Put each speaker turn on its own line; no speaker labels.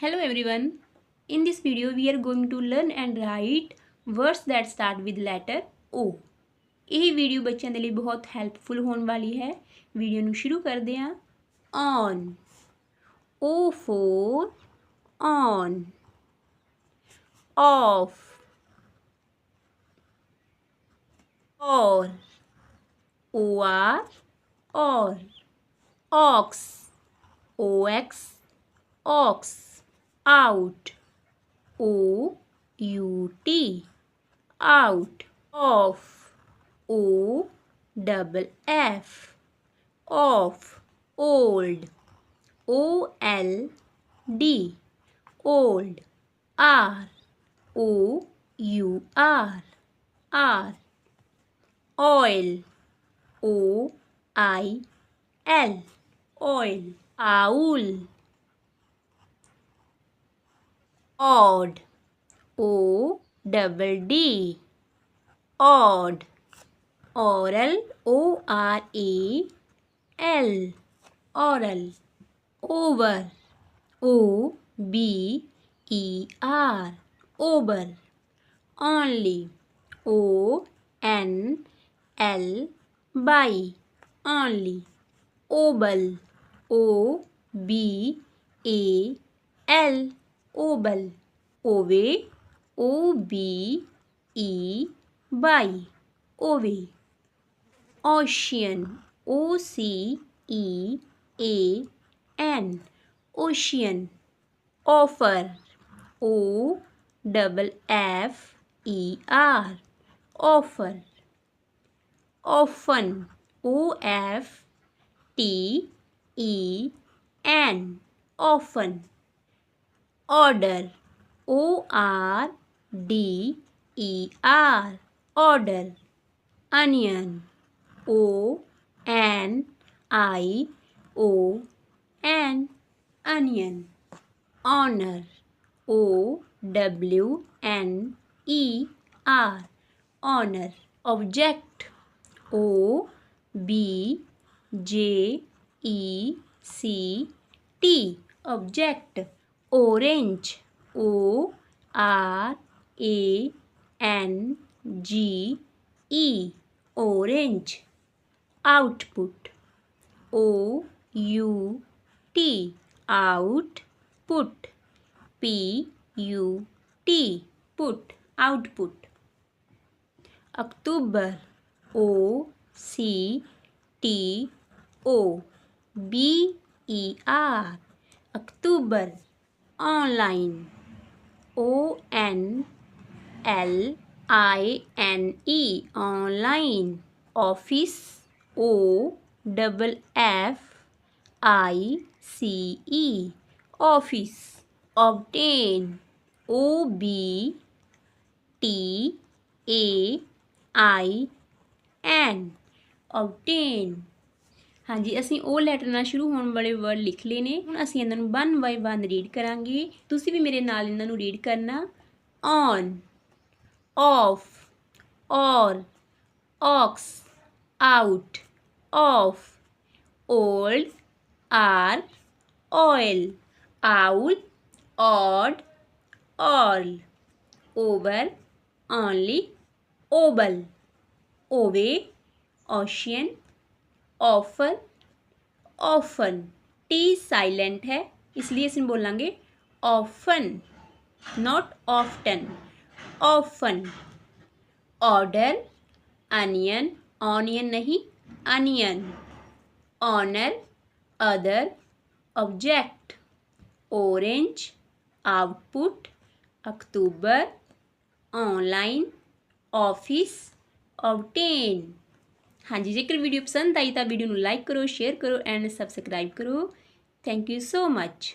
Hello everyone. In this video we are going to learn and write words that start with letter O. ਇਹ video ਬੱਚਿਆਂ ਦੇ ਲਈ ਬਹੁਤ helpful ਹੋਣ ਵਾਲੀ ਹੈ। ਵੀਡੀਓ ਨੂੰ ਸ਼ੁਰੂ ਕਰਦੇ ਹਾਂ। On, O for on. Off, or, or. Ox, ox, ox. Out, out, out. Off, off, off. Old, old, old. R, oil, oil, oil. Owl, odd, odd, odd. Oral, oral, oral. Over, ober, over. Only, only, by, only. Oval, obal, oval. Ove, obe, by, ove. Ocean, ocean, ocean. Offer, offer, offer. Often, often, often. Order, order, order. Onion, onion, onion. Honor, owner, honor. Object, object, object. Orange, orange, orange. Output, out, output, put, output. October, October, October. Online, online, online. Office, office, office. Obtain, obtain, obtain. हाँ जी, ਅਸੀਂ ਉਹ letter ਨਾਲ ਸ਼ੁਰੂ ਹੋਣ ਵਾਲੇ word ਲਿਖ ਲਏ ਨੇ। ਹੁਣ ਅਸੀਂ ਇਹਨਾਂ ਨੂੰ 1 ਬਾਈ 1 ਰੀਡ ਕਰਾਂਗੇ। ਤੁਸੀਂ ਵੀ ਮੇਰੇ ਨਾਲ ਇਹਨਾਂ ਨੂੰ ਰੀਡ ਕਰਨਾ। On, off, or, ox, out, off. Old, oil, owl, odd, all. Over, only, oval. Ove, ocean, offer, often. T silent है इसलिए इसे बोलेंगे often, not often. Often. Order, onion, onion नहीं, onion. Honor, other, object. Orange, output. October, online, office, obtain. हाँ जी, जेकर video पसंद आई तो video को लाइक करो, शेयर करो एंड सबसक्राइब करो। Thank you so much.